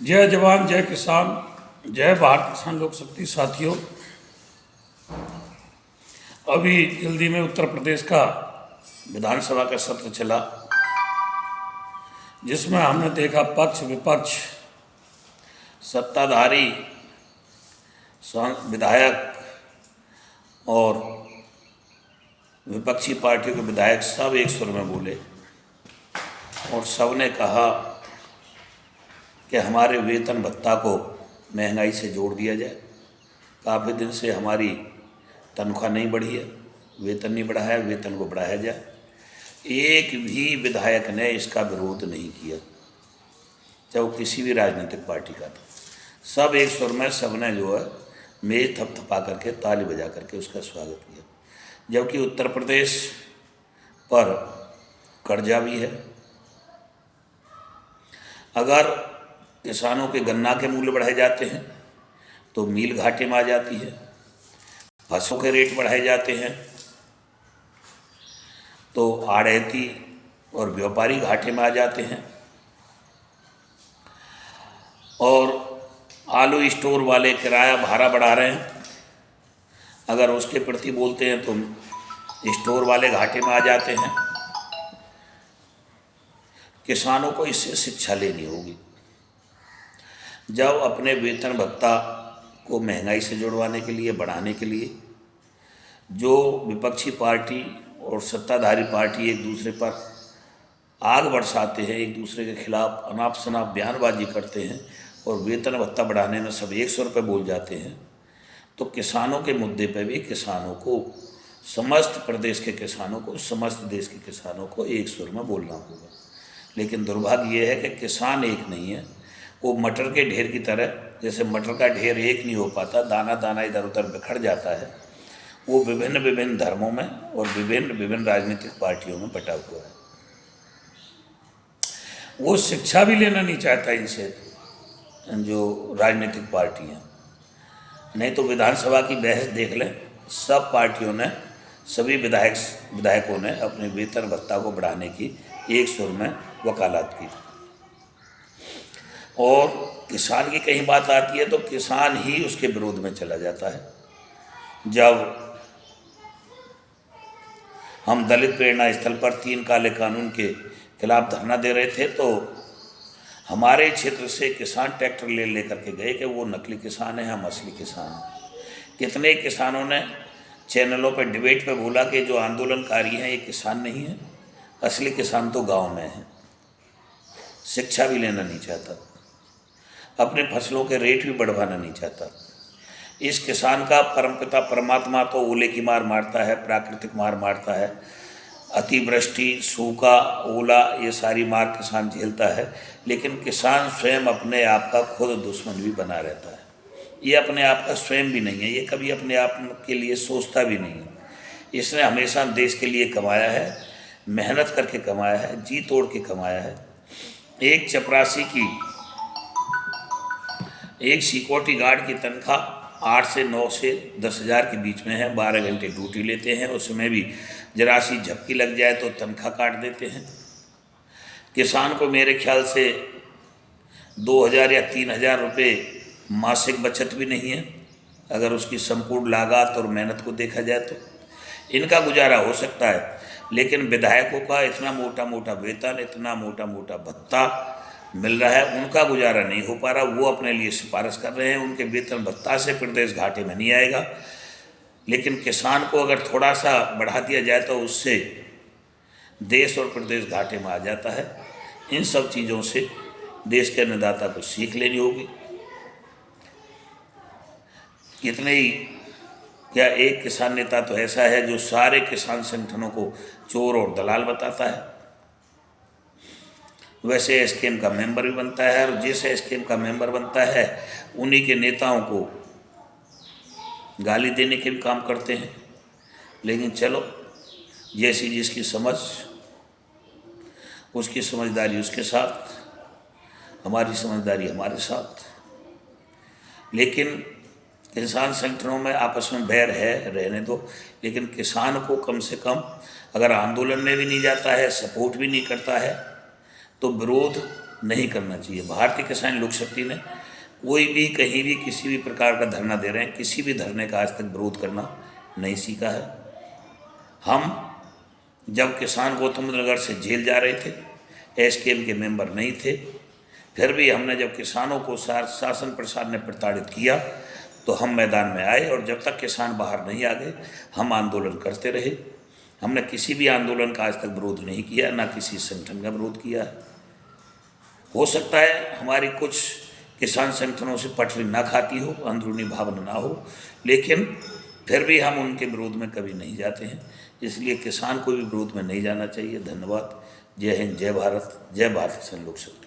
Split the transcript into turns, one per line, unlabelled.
जय जवान जय किसान, जय भारत किसान लोक शक्ति। साथियों, अभी जल्दी में उत्तर प्रदेश का विधानसभा का सत्र चला, जिसमें हमने देखा पक्ष विपक्ष, सत्ताधारी विधायक और विपक्षी पार्टियों के विधायक सब एक सुर में बोले और सबने कहा कि हमारे वेतन भत्ता को महंगाई से जोड़ दिया जाए। काफ़ी दिन से हमारी तनख्वाह नहीं बढ़ी है, वेतन नहीं बढ़ा है, वेतन को बढ़ाया जाए। एक भी विधायक ने इसका विरोध नहीं किया, चाहे वो किसी भी राजनीतिक पार्टी का था। सब एक सुर में सबने जो है मेज थपथपा करके ताली बजा करके उसका स्वागत किया। जबकि उत्तर प्रदेश पर कर्जा भी है। अगर किसानों के गन्ना के मूल्य बढ़ाए जाते हैं तो मील घाटे में आ जाती है, फसलों के रेट बढ़ाए जाते हैं तो आढ़ती और व्यापारी घाटे में आ जाते हैं, और आलू स्टोर वाले किराया भाड़ा बढ़ा रहे हैं। अगर उसके प्रति बोलते हैं तो स्टोर वाले घाटे में आ जाते हैं। किसानों को इससे शिक्षा लेनी होगी। जब अपने वेतन भत्ता को महंगाई से जुड़वाने के लिए, बढ़ाने के लिए जो विपक्षी पार्टी और सत्ताधारी पार्टी एक दूसरे पर आग बरसाते हैं, एक दूसरे के खिलाफ अनाप शनाप बयानबाजी करते हैं और वेतन भत्ता बढ़ाने में सब 100 रुपये बोल जाते हैं, तो किसानों के मुद्दे पर भी किसानों को, समस्त प्रदेश के किसानों को, समस्त देश के किसानों को एक सुर में बोलना होगा। लेकिन दुर्भाग्य ये है कि किसान एक नहीं है। वो मटर के ढेर की तरह, जैसे मटर का ढेर एक नहीं हो पाता, दाना दाना इधर उधर बिखर जाता है, वो विभिन्न विभिन्न धर्मों में और विभिन्न विभिन्न राजनीतिक पार्टियों में बटा हुआ है। वो शिक्षा भी लेना नहीं चाहता इनसे, जो राजनीतिक पार्टी हैं। नहीं तो विधानसभा की बहस देख लें, सब पार्टियों ने, सभी विधायकों ने अपने वेतन भत्ता को बढ़ाने की एक सुर में वकालत की। और किसान की कहीं बात आती है तो किसान ही उसके विरोध में चला जाता है। जब हम दलित प्रेरणा स्थल पर 3 काले कानून के खिलाफ धरना दे रहे थे तो हमारे क्षेत्र से किसान ट्रैक्टर ले करके गए कि वो नकली किसान है, हम असली किसान हैं। कितने किसानों ने चैनलों पर डिबेट पे बोला कि जो आंदोलनकारी हैं ये किसान नहीं है, असली किसान तो गांव में है। शिक्षा भी लेना नहीं चाहता, अपने फसलों के रेट भी बढ़वाना नहीं चाहता। इस किसान का परमपिता परमात्मा तो ओले की मार मारता है, प्राकृतिक मार मारता है, अतिवृष्टि, सूखा, ओला, ये सारी मार किसान झेलता है। लेकिन किसान स्वयं अपने आप का खुद दुश्मन भी बना रहता है। ये अपने आप का स्वयं भी नहीं है, ये कभी अपने आप के लिए सोचता भी नहीं है। इसने हमेशा देश के लिए कमाया है, मेहनत करके कमाया है, जी तोड़ के कमाया है। एक चपरासी की, एक सिक्योरिटी गार्ड की तनख्वाह 8 से 9 से 10 हज़ार के बीच में है। 12 घंटे ड्यूटी लेते हैं, उसमें भी जरा सी झपकी लग जाए तो तनख्वाह काट देते हैं। किसान को मेरे ख्याल से 2000 या 3000 रुपये मासिक बचत भी नहीं है, अगर उसकी संपूर्ण लागत और मेहनत को देखा जाए तो। इनका गुजारा हो सकता है, लेकिन विधायकों का इतना मोटा मोटा वेतन, इतना मोटा मोटा भत्ता मिल रहा है, उनका गुजारा नहीं हो पा रहा। वो अपने लिए सिफारिश कर रहे हैं, उनके वेतन भत्ता से प्रदेश घाटे में नहीं आएगा। लेकिन किसान को अगर थोड़ा सा बढ़ा दिया जाए तो उससे देश और प्रदेश घाटे में आ जाता है। इन सब चीज़ों से देश के अन्नदाता को सीख लेनी होगी। कितने ही, क्या एक किसान नेता तो ऐसा है जो सारे किसान संगठनों को चोर और दलाल बताता है। वैसे एसकेएम का मेंबर भी बनता है, और जिस एसकेएम का मेंबर बनता है उन्हीं के नेताओं को गाली देने के भी काम करते हैं। लेकिन चलो, जैसी जिसकी समझ, उसकी समझदारी उसके साथ, हमारी समझदारी हमारे साथ। लेकिन किसान संगठनों में आपस में बैर है, रहने दो। लेकिन किसान को कम से कम अगर आंदोलन में भी नहीं जाता है, सपोर्ट भी नहीं करता है, तो विरोध नहीं करना चाहिए। भारतीय किसान लोक शक्ति ने कोई भी कहीं भी किसी भी प्रकार का धरना दे रहे हैं, किसी भी धरने का आज तक विरोध करना नहीं सीखा है। हम जब किसान गौतम नगर से जेल जा रहे थे, एसकेएम के मेंबर नहीं थे, फिर भी हमने जब किसानों को शासन प्रशासन ने प्रताड़ित किया तो हम मैदान में आए, और जब तक किसान बाहर नहीं आ गए हम आंदोलन करते रहे। हमने किसी भी आंदोलन का आज तक विरोध नहीं किया, ना किसी संगठन का विरोध किया है। हो सकता है हमारी कुछ किसान संगठनों से पटरी ना खाती हो, अंदरूनी भावना ना हो, लेकिन फिर भी हम उनके विरोध में कभी नहीं जाते हैं। इसलिए किसान को भी विरोध में नहीं जाना चाहिए। धन्यवाद। जय हिंद, जय भारत, जय भारत किसान लोक शक्ति।